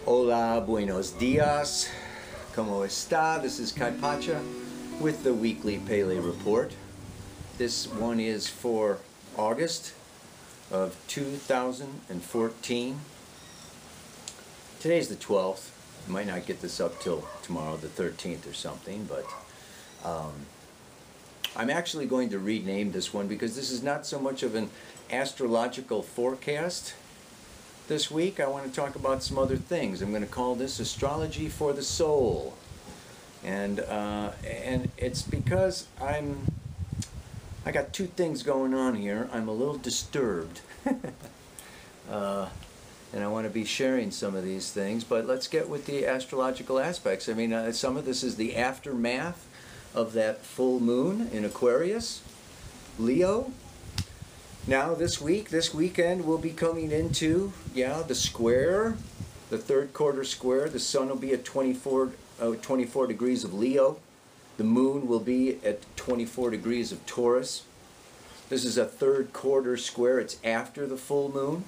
Hola, buenos dias. ¿Cómo está? This is Kaypacha with the weekly Pele Report. This one is for August of 2014. Today's the 12th. I might not get this up till tomorrow, the 13th or something, but I'm actually going to rename this one because this is not so much of an astrological forecast. This week I want to talk about some other things. I'm going to call this Astrology for the Soul. And it's because I got two things going on here. I'm a little disturbed. And I want to be sharing some of these things, but let's get with the astrological aspects. I mean, some of this is the aftermath of that full moon in Aquarius, Leo. Now this weekend, we'll be coming into, the square, the third quarter square. The sun will be at 24 degrees of Leo. The moon will be at 24 degrees of Taurus. This is a third quarter square. It's after the full moon.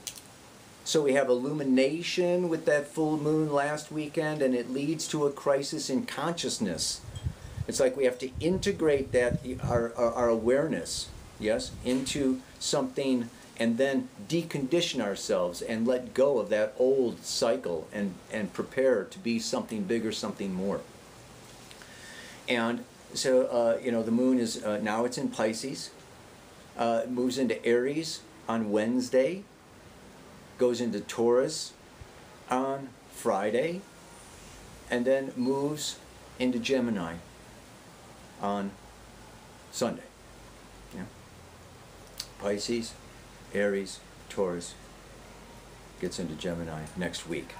So we have illumination with that full moon last weekend, and it leads to a crisis in consciousness. It's like we have to integrate that, our awareness, yes, into something, and then decondition ourselves and let go of that old cycle and prepare to be something bigger, something more. And so, the moon is, now it's in Pisces. It moves into Aries on Wednesday, goes into Taurus on Friday, and then moves into Gemini on Sunday. Pisces, Aries, Taurus, gets into Gemini next week.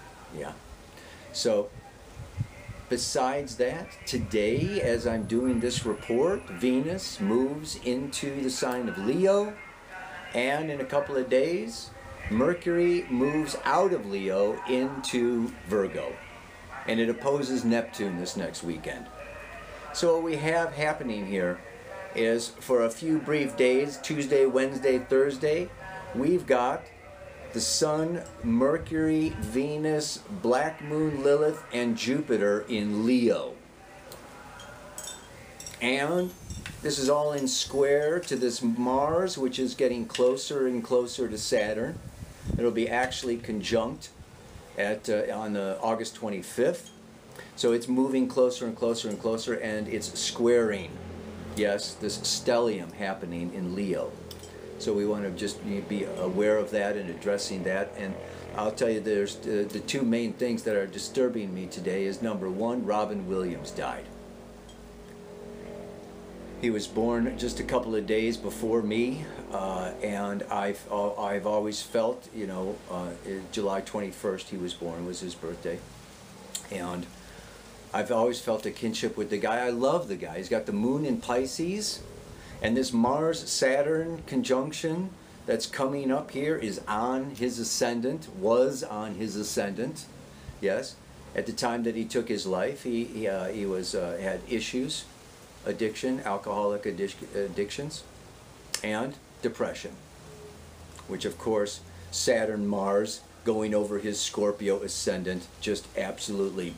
So besides that, today as I'm doing this report, Venus moves into the sign of Leo, and in a couple of days Mercury moves out of Leo into Virgo, and it opposes Neptune this next weekend. So what we have happening here is, for a few brief days, Tuesday, Wednesday, Thursday, we've got the Sun, Mercury, Venus, Black Moon, Lilith, and Jupiter in Leo. And this is all in square to this Mars, which is getting closer and closer to Saturn. It'll be actually conjunct on August 25th. So it's moving closer and closer and closer, and it's squaring, yes, this stellium happening in Leo. So we want to just be aware of that and addressing that. And I'll tell you, there's the two main things that are disturbing me today is, number one, Robin Williams died. He was born just a couple of days before me, and I've always felt, July 21st he was born, was his birthday, and I've always felt a kinship with the guy. I love the guy. He's got the moon in Pisces, and this Mars-Saturn conjunction that's coming up here is on his ascendant, was on his ascendant, yes. At the time that he took his life, he had issues, addiction, alcoholic addictions, and depression, which of course Saturn, Mars, going over his Scorpio ascendant, just absolutely,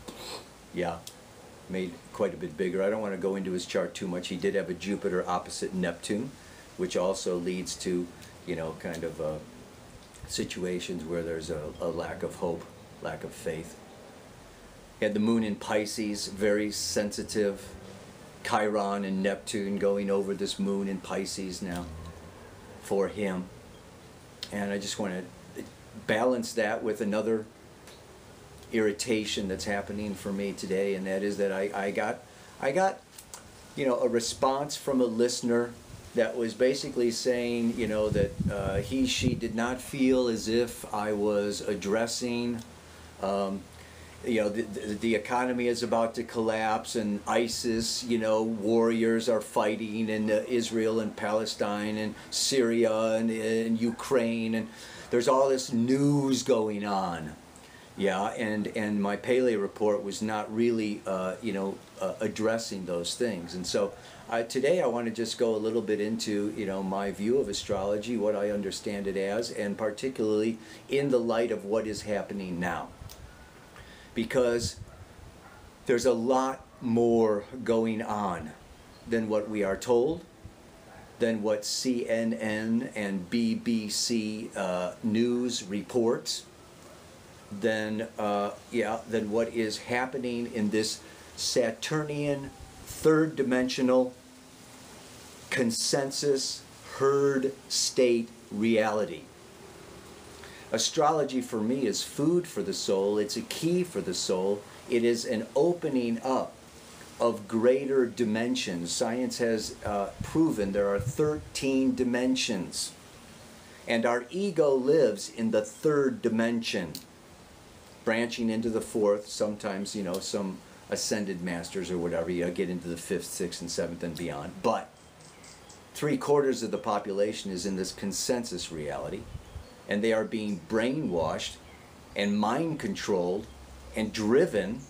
made quite a bit bigger. I don't want to go into his chart too much. He did have a Jupiter opposite Neptune, which also leads to, kind of situations where there's a lack of hope, lack of faith. He had the moon in Pisces, very sensitive. Chiron and Neptune going over this moon in Pisces now for him. And I just want to balance that with another irritation that's happening for me today, and that is that I got a response from a listener that was basically saying, that she did not feel as if I was addressing the economy is about to collapse, and ISIS, warriors are fighting in Israel and Palestine and Syria and Ukraine, and there's all this news going on. And my Pele report was not really, addressing those things. And so today I want to just go a little bit into, my view of astrology, what I understand it as, and particularly in the light of what is happening now. because there's a lot more going on than what we are told, than what CNN and BBC news reports, than what is happening in this Saturnian, third-dimensional, consensus, herd state reality. Astrology for me is food for the soul. It's a key for the soul. It is an opening up of greater dimensions. Science has proven there are 13 dimensions. And our ego lives in the third dimension, branching into the fourth. Sometimes, you know, some ascended masters or whatever, you know, get into the fifth, sixth, and seventh and beyond. But 3/4 of the population is in this consensus reality, and they are being brainwashed and mind controlled and driven.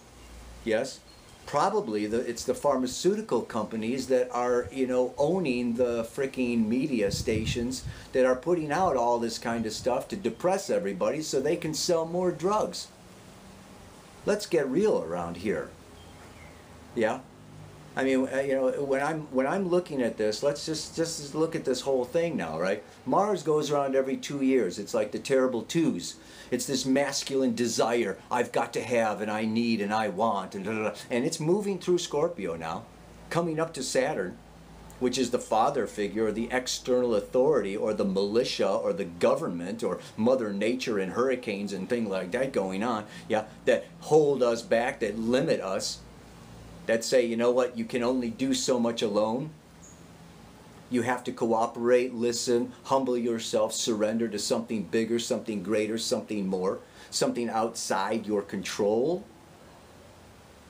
Yes, probably it's the pharmaceutical companies that are, you know, owning the freaking media stations that are putting out all this kind of stuff to depress everybody so they can sell more drugs. Let's get real around here. Yeah, I mean, you know, when I'm looking at this, let's just look at this whole thing now, right? Mars goes around every 2 years. It's like the terrible twos. It's this masculine desire. I've got to have, and I need, and I want, and and it's moving through Scorpio now, coming up to Saturn, which is the father figure, or the external authority, or the militia, or the government, or Mother Nature and hurricanes and things like that going on. Yeah, that hold us back, that limit us, that say, you know what, you can only do so much alone. You have to cooperate, listen, humble yourself, surrender to something bigger, something greater, something more, something outside your control.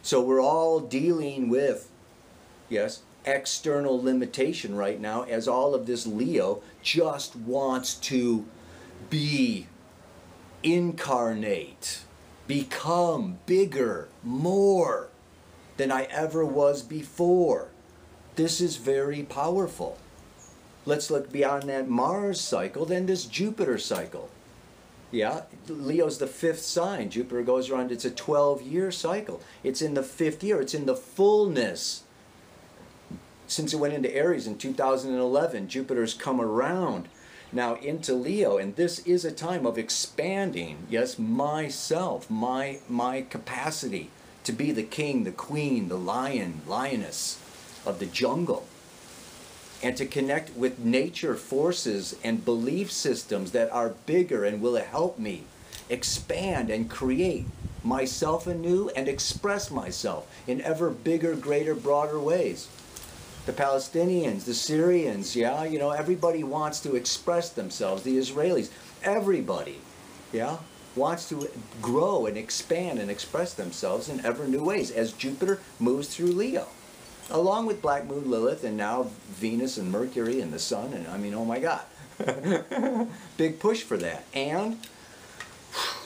So we're all dealing with, yes, external limitation right now, as all of this Leo just wants to be, incarnate, become bigger, more than I ever was before. This is very powerful. Let's look beyond that Mars cycle, then this Jupiter cycle. Yeah, Leo's the 5th sign. Jupiter goes around, it's a 12-year cycle. It's in the 5th year, it's in the fullness. Since it went into Aries in 2011, Jupiter's come around now into Leo, and this is a time of expanding, yes, myself, my capacity to be the king, the queen, the lion, lioness of the jungle, and to connect with nature forces and belief systems that are bigger and will help me expand and create myself anew and express myself in ever bigger, greater, broader ways. The Palestinians, the Syrians, yeah, you know, everybody wants to express themselves. The Israelis, everybody, yeah, wants to grow and expand and express themselves in ever new ways as Jupiter moves through Leo, along with Black Moon Lilith, and now Venus and Mercury and the Sun, and I mean, oh my God. Big push for that. And,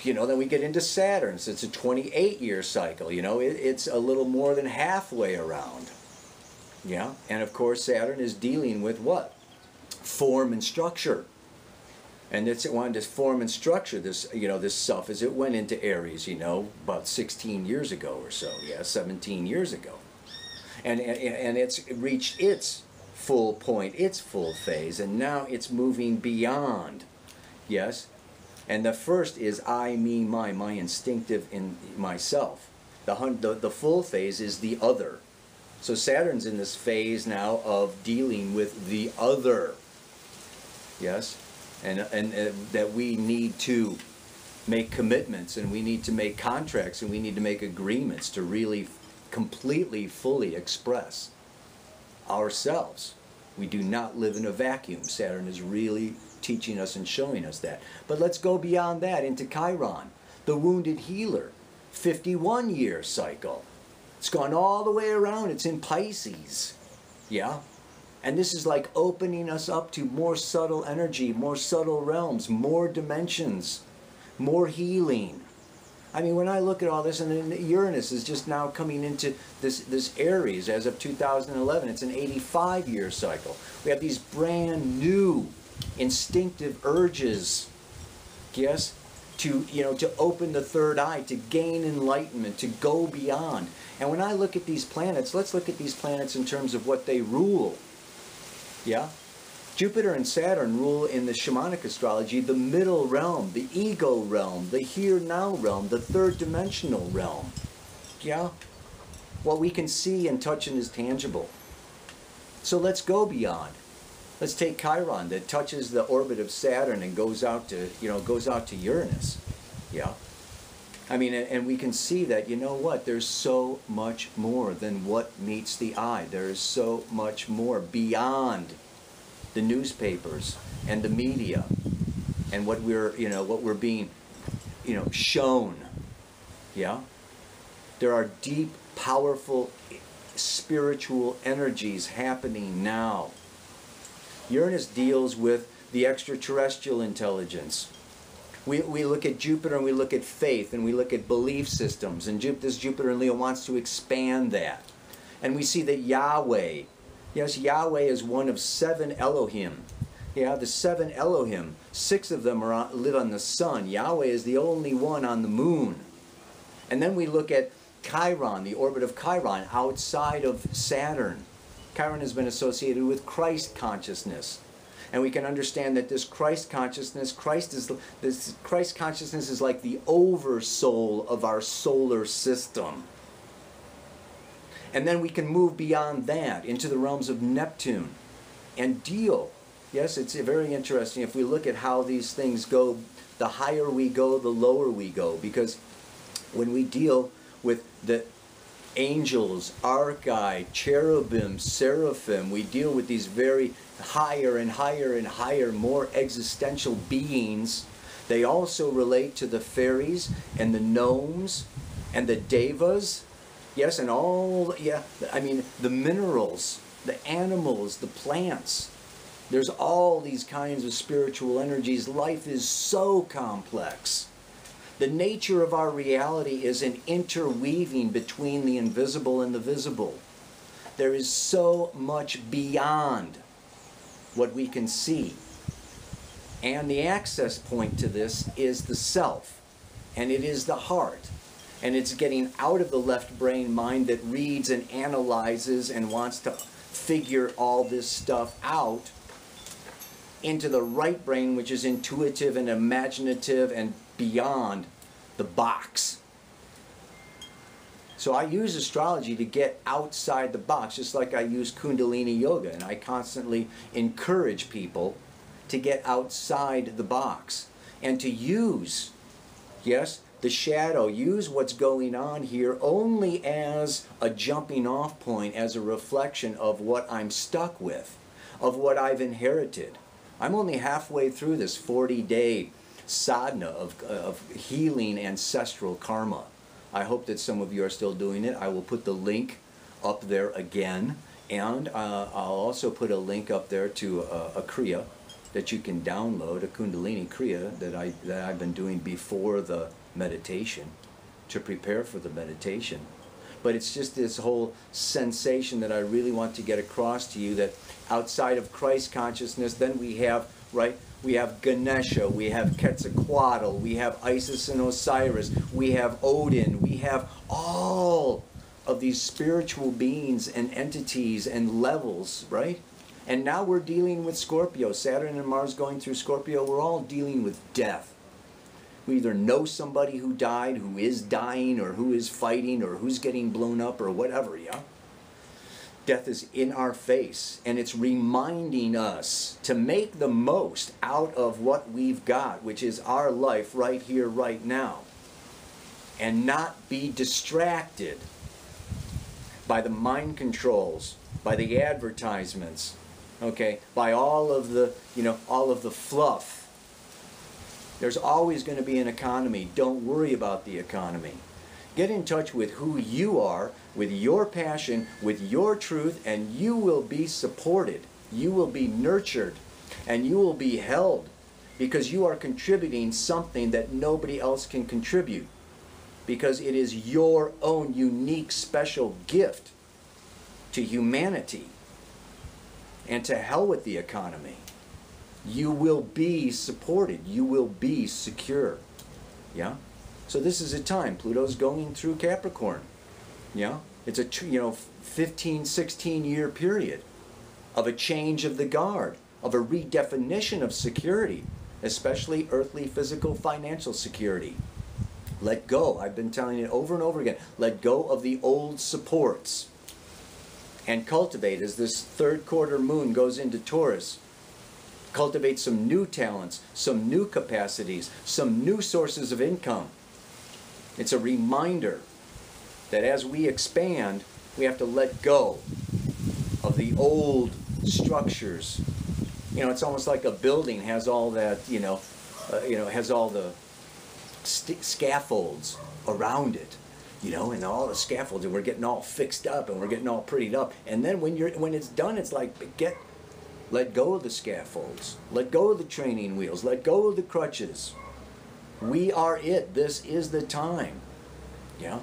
you know, then we get into Saturn. So it's a 28-year cycle. You know, it's a little more than halfway around. Yeah, and of course Saturn is dealing with what? Form and structure. And it wanted to form and structure this, you know, this stuff as it went into Aries, you know, about 16 years ago or so. Yeah, 17 years ago. And it's reached its full point, its full phase, and now it's moving beyond. Yes? And the first is I, me, my instinctive in myself. The full phase is the other. So Saturn's in this phase now of dealing with the other. Yes? And that we need to make commitments, and we need to make contracts, and we need to make agreements to really completely, fully express ourselves. We do not live in a vacuum. Saturn is really teaching us and showing us that. But let's go beyond that into Chiron, the wounded healer, 51-year cycle. It's gone all the way around. It's in Pisces. Yeah? And this is like opening us up to more subtle energy, more subtle realms, more dimensions, more healing. I mean, when I look at all this, and then Uranus is just now coming into this Aries as of 2011. It's an 85-year cycle. We have these brand new instinctive urges, yes, to, to open the third eye, to gain enlightenment, to go beyond. And when I look at these planets, let's look at these planets in terms of what they rule. Yeah? Jupiter and Saturn rule in the shamanic astrology the middle realm, the ego realm, the here-now realm, the third dimensional realm. Yeah? What we can see and touch and is tangible. So let's go beyond. Let's take Chiron that touches the orbit of Saturn and goes out to, goes out to Uranus. Yeah? I mean, and we can see that, you know what, there's so much more than what meets the eye. There is so much more beyond the newspapers and the media and what we're being, shown. Yeah? There are deep, powerful, spiritual energies happening now. Uranus deals with the extraterrestrial intelligence. We look at Jupiter and we look at faith and we look at belief systems, and this Jupiter in Leo wants to expand that. And we see that Yahweh, yes, Yahweh is one of 7 Elohim. Yeah, the 7 Elohim, 6 of them live on the sun. Yahweh is the only one on the moon. And then we look at Chiron, the orbit of Chiron, outside of Saturn. Chiron has been associated with Christ consciousness. And we can understand that this Christ consciousness, this Christ consciousness is like the oversoul of our solar system. And then we can move beyond that into the realms of Neptune and deal. Yes, it's very interesting if we look at how these things go. The higher we go, the lower we go. Because when we deal with the angels, archai, cherubim, seraphim, we deal with these very higher and higher and higher, more existential beings. They also relate to the fairies and the gnomes and the devas. Yes, and all, yeah, I mean, the minerals, the animals, the plants. There's all these kinds of spiritual energies. Life is so complex. The nature of our reality is an interweaving between the invisible and the visible. There is so much beyond what we can see. And the access point to this is the self, and it is the heart. And it's getting out of the left brain mind that reads and analyzes and wants to figure all this stuff out into the right brain, which is intuitive and imaginative and beyond the box. So I use astrology to get outside the box, just like I use Kundalini Yoga, and I constantly encourage people to get outside the box and to use, yes, the shadow, use what's going on here only as a jumping off point, as a reflection of what I'm stuck with, of what I've inherited. I'm only halfway through this 40-day sadhana of healing ancestral karma. I hope that some of you are still doing it. I will put the link up there again, and I'll also put a link up there to a Kriya that you can download, a Kundalini Kriya that I've been doing before the meditation to prepare for the meditation. But it's just this whole sensation that I really want to get across to you, that outside of Christ consciousness, then we have, right, we have Ganesha, we have Quetzalcoatl, we have Isis and Osiris, we have Odin, we have all of these spiritual beings and entities and levels, right? And now we're dealing with Scorpio. Saturn and Mars going through Scorpio, we're all dealing with death. We either know somebody who died, who is dying, or who is fighting, or who's getting blown up, or whatever, yeah? Death is in our face, and it's reminding us to make the most out of what we've got, which is our life right here, right now, and not be distracted by the mind controls, by the advertisements, okay, by all of the, all of the fluff. There's always going to be an economy. Don't worry about the economy. Get in touch with who you are, with your passion, with your truth, and you will be supported. You will be nurtured, and you will be held, because you are contributing something that nobody else can contribute, because it is your own unique special gift to humanity. And to hell with the economy. You will be supported. You will be secure. Yeah? So this is a time, Pluto's going through Capricorn. Yeah? It's a 15, 16-year period of a change of the guard, of a redefinition of security, especially earthly, physical, financial security. Let go. I've been telling you over and over again. Let go of the old supports and cultivate, as this third quarter moon goes into Taurus, cultivate some new talents, some new capacities, some new sources of income. It's a reminder that as we expand, we have to let go of the old structures. You know, it's almost like a building has all that, has all the scaffolds around it, and all the scaffolds, and we're getting all fixed up and we're getting all prettied up. And then when it's done, it's like, let go of the scaffolds, let go of the training wheels, let go of the crutches. We are it. This is the time. Yeah.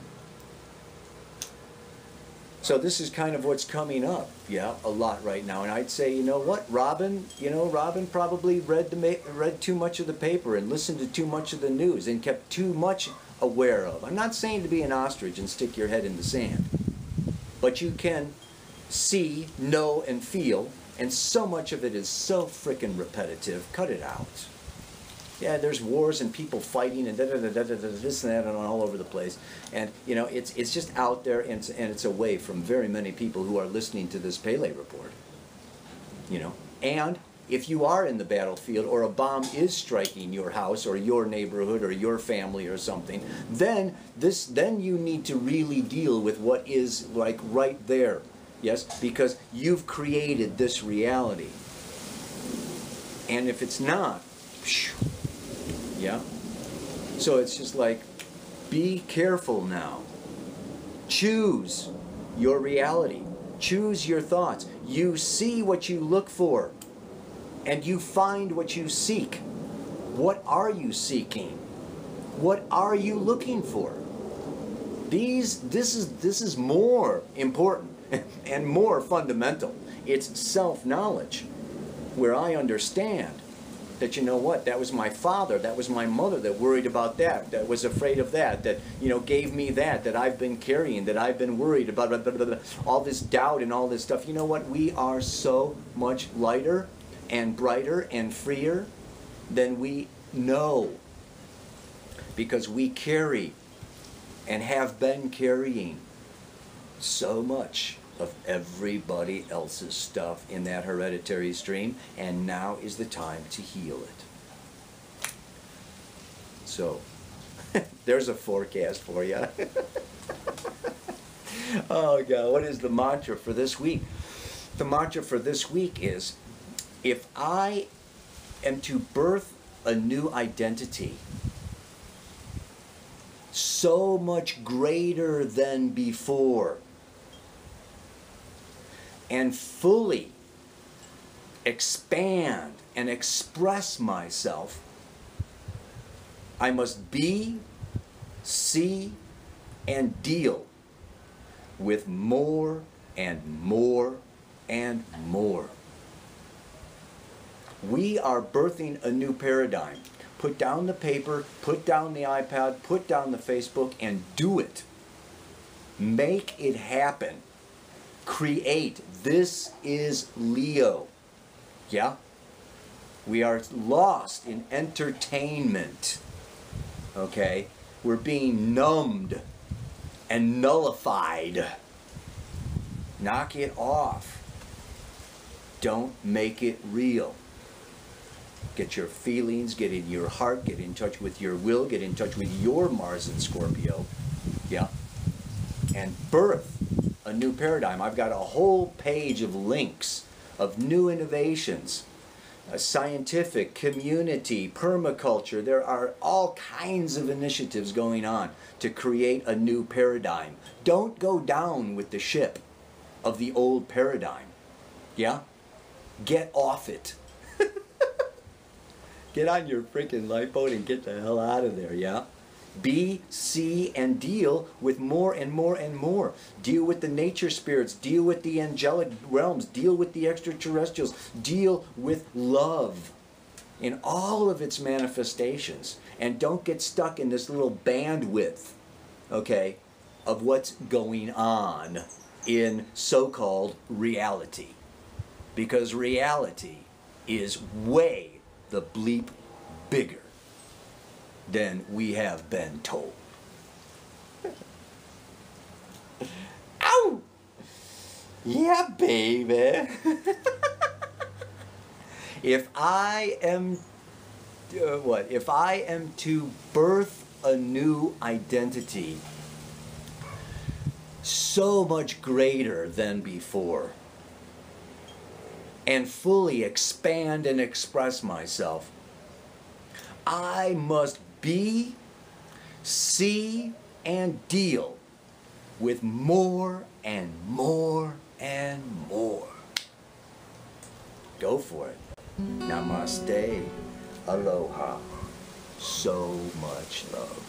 So this is kind of what's coming up, a lot right now. And I'd say, Robin probably read too much of the paper and listened to too much of the news and kept too much aware of. I'm not saying to be an ostrich and stick your head in the sand, but you can see, know, and feel, and so much of it is so frickin' repetitive. Cut it out. Yeah, there's wars and people fighting and this and that and all over the place. And, it's just out there, and it's away from very many people who are listening to this Pele Report. And if you are in the battlefield or a bomb is striking your house or your neighborhood or your family or something, then you need to really deal with what is like right there. Yes, because you've created this reality. And if it's not, yeah. So it's just like, be careful now. Choose your reality. Choose your thoughts. You see what you look for, and you find what you seek. What are you seeking? What are you looking for? This is more important and more fundamental. It's self-knowledge, where I understand that, that was my father, that was my mother that worried about that was afraid of that gave me that I've been carrying, that I've been worried about, blah, blah, blah, blah, all this doubt and all this stuff. You know what? We are so much lighter and brighter and freer than we know, because we carry and have been carrying so much of everybody else's stuff in that hereditary stream, and now is the time to heal it. So, there's a forecast for you. Oh God, what is the mantra for this week? The mantra for this week is, if I am to birth a new identity, so much greater than before, and fully expand and express myself, I must be, see, and deal with more and more and more. We are birthing a new paradigm. Put down the paper, put down the iPad, put down the Facebook, and do it. Make it happen. Create. This is Leo. Yeah? We are lost in entertainment. Okay? We're being numbed and nullified. Knock it off. Don't make it real. Get your feelings, get in your heart, get in touch with your will, get in touch with your Mars and Scorpio. Yeah? And birth a new paradigm. I've got a whole page of links of new innovations, scientific, community, permaculture. There are all kinds of initiatives going on to create a new paradigm. Don't go down with the ship of the old paradigm. Yeah? Get off it. Get on your freaking lifeboat and get the hell out of there, yeah? Be, see, and deal with more and more and more. Deal with the nature spirits. Deal with the angelic realms. Deal with the extraterrestrials. Deal with love. in all of its manifestations, and don't get stuck in this little bandwidth, okay, of what's going on in so-called reality. Because reality is way the bleep bigger than we have been told. Ow! Yeah, baby. If I am if I am to birth a new identity so much greater than before, and fully expand and express myself, I must be, see, and deal with more and more and more. Go for it. Namaste. Aloha. So much love.